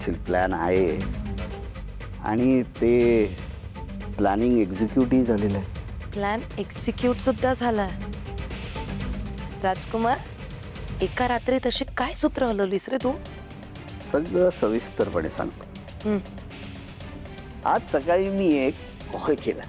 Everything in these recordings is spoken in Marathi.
असशील, प्लॅन आहे आणि ते प्लॅनिंग एक्झिक्यूटही झालेलं आहे. प्लॅन एक्झिक्यूट सुद्धा झालाय. राजकुमार, एका रात्रीत अशी काय सूत्र हलवलीस रे तू? सगळं सविस्तरपणे सांगतो. आज सकाळी मी एक कॉल केला.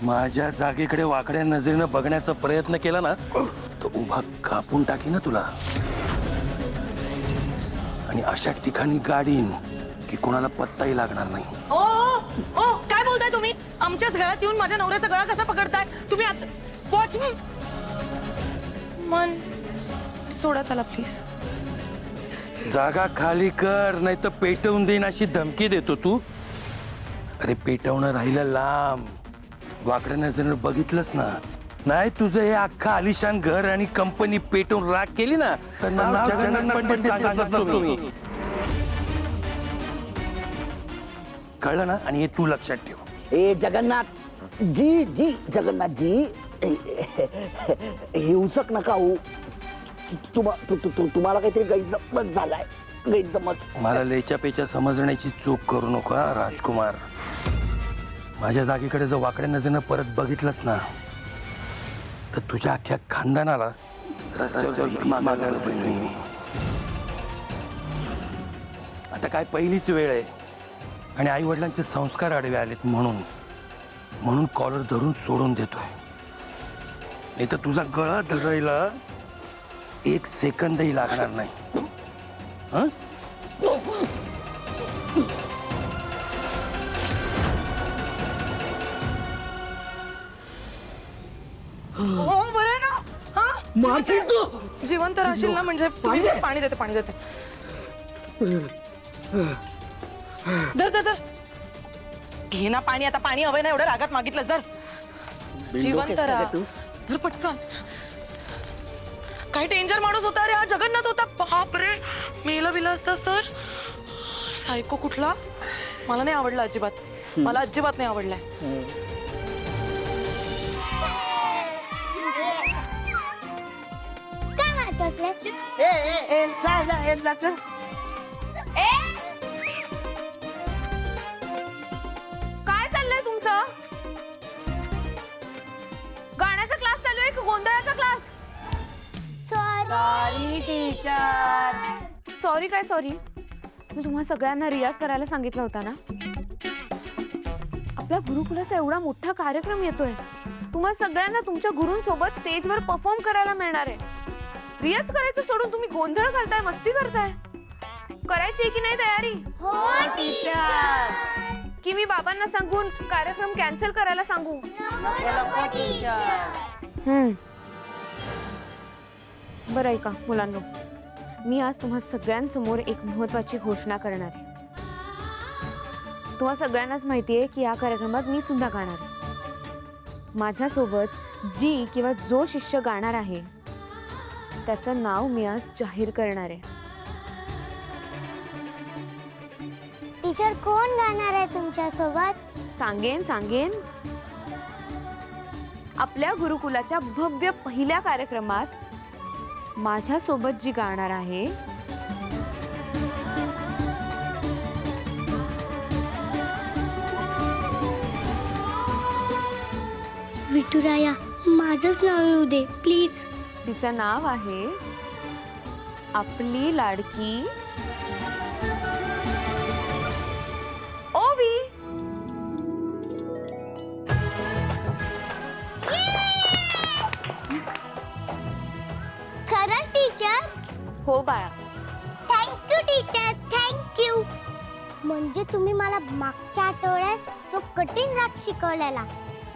माझ्या जागेकडे वाकड्या नजरेनं बघण्याचा प्रयत्न केला ना तर उभा कापून टाकी ना तुला. आणि अशा ठिकाणी गाडीन की कोणाला पत्ताही लागणार नाही. ओ ओ ओ, काय बोलताय तुम्ही? आमच्याच घरात येऊन माझ्या नवऱ्याचा गळा कसा पकडताय तुम्ही? वॉच मी मन सोडा त्याला प्लीज. जागा खाली कर नाही तर पेटवून देईन अशी धमकी देतो तू. अरे पेटवणं राहिलं लांब, वाकड्या नजरेनं बघितलंस ना, नाही तुझं हे अख्खा आलिशान घर आणि कंपनी पेटवून राख केली ना तर नाव जगन्नाथ पंडित सांगत नसतो मी. कळलं ना? आणि हे तू लक्षात ठेव. ए जगन्नाथ जी, जी जगन्नाथ जी, हिंसक नका हो. तुम्हाला काहीतरी गैरसमज झालाय, गैरसमज. मला लेच्या पेच्या समजण्याची चूक करू नको हा राजकुमार. माझ्या जागेकडे जर वाकड्या नजरेनं परत बघितलंस ना तर तुझ्या अख्ख्या खानदानाला रस्त्यावर भीक मागायला बसवीन मी. आता काय पहिलीच वेळ आहे आणि आई वडिलांचे संस्कार आडवे आलेत म्हणून कॉलर धरून सोडून देतोय. नाही तर तुझा गळा धरायला एक सेकंदही लागणार नाही. हं? हो बरं आहे ना? हा जिवंत राहशील ना म्हणजे पाणी देते, पाणी देते. धर धर धर, घे ना पाणी. आता पाणी हवंय ना, एवढं रागात मागितलंस. धर, जिवंत राहा. धर पटकन. काय डेंजर माणूस होता रे हा जगन्नाथ होता. बाप रे, मेलं बिलं असतास तर. सायको कुठला, मला नाही आवडला अजिबात. मला अजिबात नाही आवडलाय. काय चाललंय तुमचं? गाण्याचा क्लास चालू आहे की गोंधळाचा क्लास? Sorry teacher. सॉरी काय सॉरी? मी तुम्हा सगळ्यांना रियाज करायला सांगितलं होता ना. आपल्या गुरुकुलाचा एवढा मोठा कार्यक्रम येतोय. तुम्हा सगळ्यांना तुमच्या गुरूंसोबत स्टेजवर परफॉर्म करायला मिळणार आहे. रियाज करायचं सोडून तुम्ही गोंधळ घालताय, मस्ती करताय. करायची की नाही तयारी? हो टीचर. की मी बाबांना सांगून कार्यक्रम कॅन्सल करायला सांगू? नको टीचर. बरं ऐका मुलांनो, मी आज तुम्हा सगळ्यांसमोर एक महत्त्वाची घोषणा करणार आहे. तुम्हा सगळ्यांनाच माहिती आहे की या कार्यक्रमात मी सुद्धा गाणार आहे. माझ्यासोबत जी किंवा जो शिष्य गाणार आहे त्याचं नाव मी आज जाहीर करणार आहे. टीचर कोण गाणार आहे तुमच्या सोबत? सांगेन सांगेन. आपल्या गुरुकुलाच्या भव्य पहिल्या कार्यक्रमात माझ्यासोबत जी गाणार आहे विठुराया, माझंच नाव येऊ दे प्लीज. तिचं नाव आहे आपली लाडकी ओवी. खरं टीचर? हो बाळा. Thank you teacher, thank you. म्हणजे तुम्ही मला मागच्या आठवड्यात जो कठीण राग शिकवलेला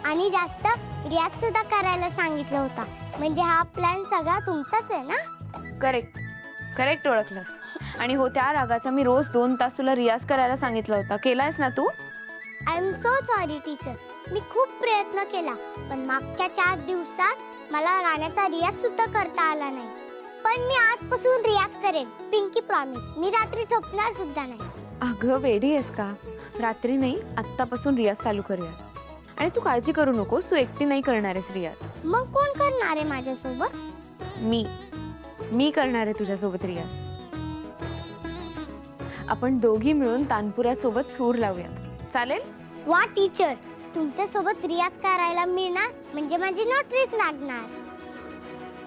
आणि जास्त रियाज सुद्धा करायला सांगितलं होता, म्हणजे हा प्लॅन सगळा तुमचाच आहे ना? करेक्ट करेक्ट ओळखलंस. आणि हो, त्या रागाचा मी रोज 2 तास तुला रियाज करायला सांगितलं होता. केलायस ना तू? I am so sorry teacher. मी खूप प्रयत्न केला, पण मागच्या 4 दिवसात मला गाण्याचा रियाज सुद्धा करता आला नाही. पण मी आजपासून रियाज करेन, पिंकी प्रॉमिस. मी रात्री झोपणार सुद्धा नाही. अगं वेडी आहेस का? रात्री नाही, आत्तापासून रियाज चालू करूया. आणि तू काळजी करू नकोस, तू एकटी नाही करणार आहेस रियाज. मग कोण करणार आहे माझ्यासोबत? मी करणार आहे तुझ्यासोबत रियाज. आपण दोघी मिळून तानपुऱ्या सोबत सूर लावूयात, चालेल? वा टीचर, तुमच्या सोबत रियाज करायला मिळणार म्हणजे माझी नोटरीच लागणार.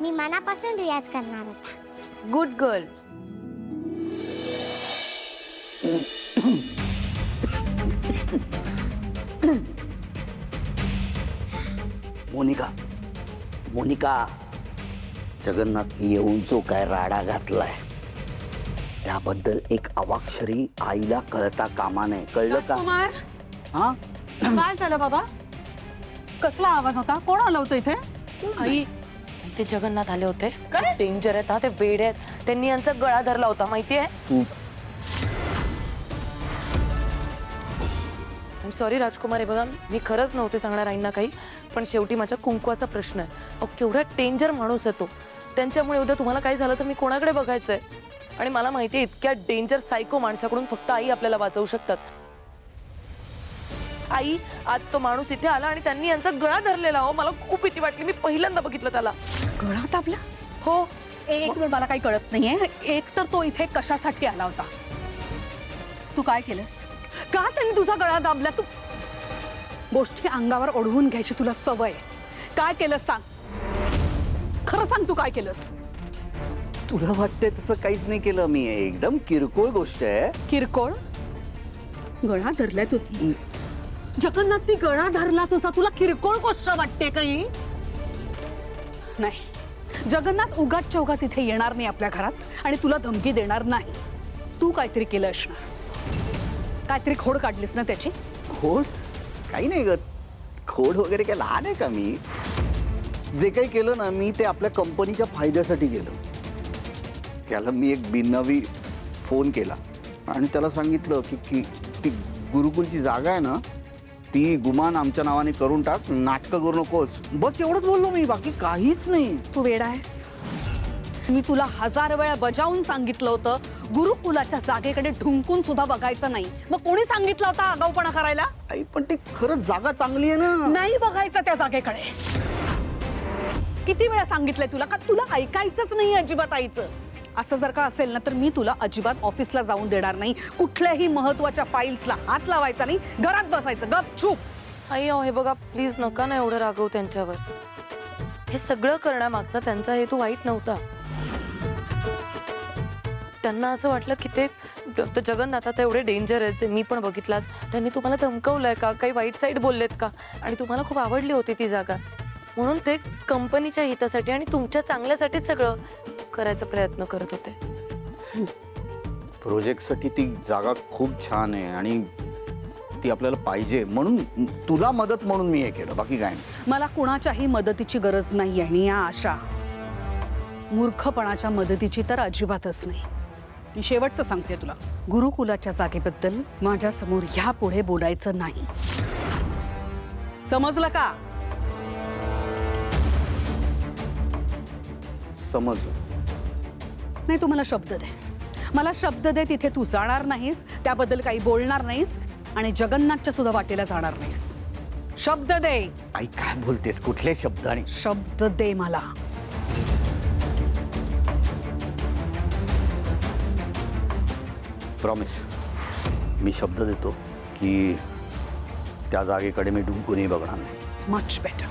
मी मनापासून रियाज करणार होता. Good girl. मोनिका, जगन्नाथ येऊन जो काय राडा घातलाय त्याबद्दल एक अवाक्षरी आईला कळता कामा नये, कळलं का? कुमार, हा काय झालं बाबा? कसला आवाज होता? कोण आलं होतं इथे? आई इथे जगन्नाथ आले होते. डेंजर आहेत हा, ते वेड आहेत. त्यांनी यांचा गळा धरला होता माहितीये. तू सॉरी राजकुमार, हे बघा मी खरंच नव्हते सांगणार आईंना काही, पण शेवटी माझ्या कुंकवाचा प्रश्न आहे. अहो केवढा डेंजर माणूस आहे तो. त्यांच्यामुळे उद्या तुम्हाला काय झालं तर मी कोणाकडे बघायचंय? आणि मला माहितीये इतक्या डेंजर सायको माणसाकडून फक्त आई आपल्याला वाचवू शकतात. आई, आज तो माणूस इथे आला आणि त्यांनी यांचा गळा धरलेला. हो मला खूप भीती वाटली. मी पहिल्यांदा बघितलं त्याला. गळा दाबला? हो. एक मिनिट, मला काही कळत नाहीये. एक तर तो इथे कशासाठी आला होता? तू काय केलंस? का त्यांनी तुझा गळा दाबला? तू गोष्टी अंगावर ओढवून घ्यायची तुला सवय. काय केलंस सांग, खरं सांग, तू काय केलंस? तुला वाटतंय तसं काहीच नाही केलं मी, एकदम किरकोळ गोष्ट आहे. किरकोळ? गळा धरलाय तू? जगन्नाथनी गळा धरला तुझा, तुला किरकोळ गोष्ट वाटते काही? नाही, जगन्नाथ उगाचच्या उगाच इथे येणार नाही आपल्या घरात आणि तुला धमकी देणार नाही. तू काहीतरी केलं असणार, काहीतरी खोड काढलीस ना त्याची. खोड? काही नाही ग, खोड वगैरे काय लहान आहे का मी? जे काही केलं ना मी ते आपल्या कंपनीच्या फायद्यासाठी केलं. त्याला मी एक बिननवी फोन केला आणि त्याला सांगितलं की ती गुरुकुलची जागा आहे ना ती गुमान आमच्या नावाने करून टाक, नाटकं करू नकोस. बस एवढंच बोललो मी, बाकी काहीच नाही. तू वेडा आहेस. मी तुला 1000 वेळा बजावून सांगितलं होतं गुरुकुलाच्या जागेकडे ढुंकून सुद्धा बघायचं नाही. मग कोणी सांगितलं होतं आगाऊपणा करायला? आई पण ती खरंच जागा चांगली आहे ना. नाही बघायचं त्या जागेकडे. किती वेळा सांगितलंय तुला? का तुला ऐकायचंच नाही अजिबात आईचं? असं जर का असेल ना तर मी तुला अजिबात ऑफिसला जाऊन देणार नाही. कुठल्याही महत्वाच्या फाईल्सला हात लावायचा नाही, घरात बसायचं गपचूप. आई अहो हे बघा प्लीज नका ना एवढं रागवू त्यांच्यावर. हे सगळं करण्यामागचा त्यांचा हेतू वाईट नव्हता. त्यांना असं वाटलं की ते जगन्नाथ आता एवढे डेंजर आहेत जे मी पण बघितलाच. त्यांनी तुम्हाला धमकवलंय का, काही वाईट साईड बोललेत का, आणि तुम्हाला खूप आवडली होती ती जागा म्हणून ते कंपनीच्या हितासाठी आणि तुमच्या चांगल्यासाठीच सगळं करायचा प्रयत्न करत होते. प्रोजेक्टसाठी ती जागा खूप छान आहे आणि ती आपल्याला पाहिजे म्हणून तुला मदत म्हणून मी हे केलं, बाकी काय नाही. मला कुणाच्याही मदतीची गरज नाही आणि या आशा मूर्खपणाच्या मदतीची तर अजिबातच नाही. मी शेवटचं सांगते तुला, गुरुकुलाच्या जागेबद्दल माझ्या समोर ह्यापुढे बोलायचं नाही, समजलं का? समजलं. नाही, तू मला शब्द दे. मला शब्द दे तिथे तू जाणार नाहीस, त्याबद्दल काही बोलणार नाहीस आणि जगन्नाथच्या सुद्धा वाटेला जाणार नाहीस. शब्द दे. आई काय बोलतेस, कुठले शब्द? आणि शब्द दे मला. प्रॉमिस, मी शब्द देतो की त्या जागेकडे मी ढुंकूनही बघणार नाही. Much better.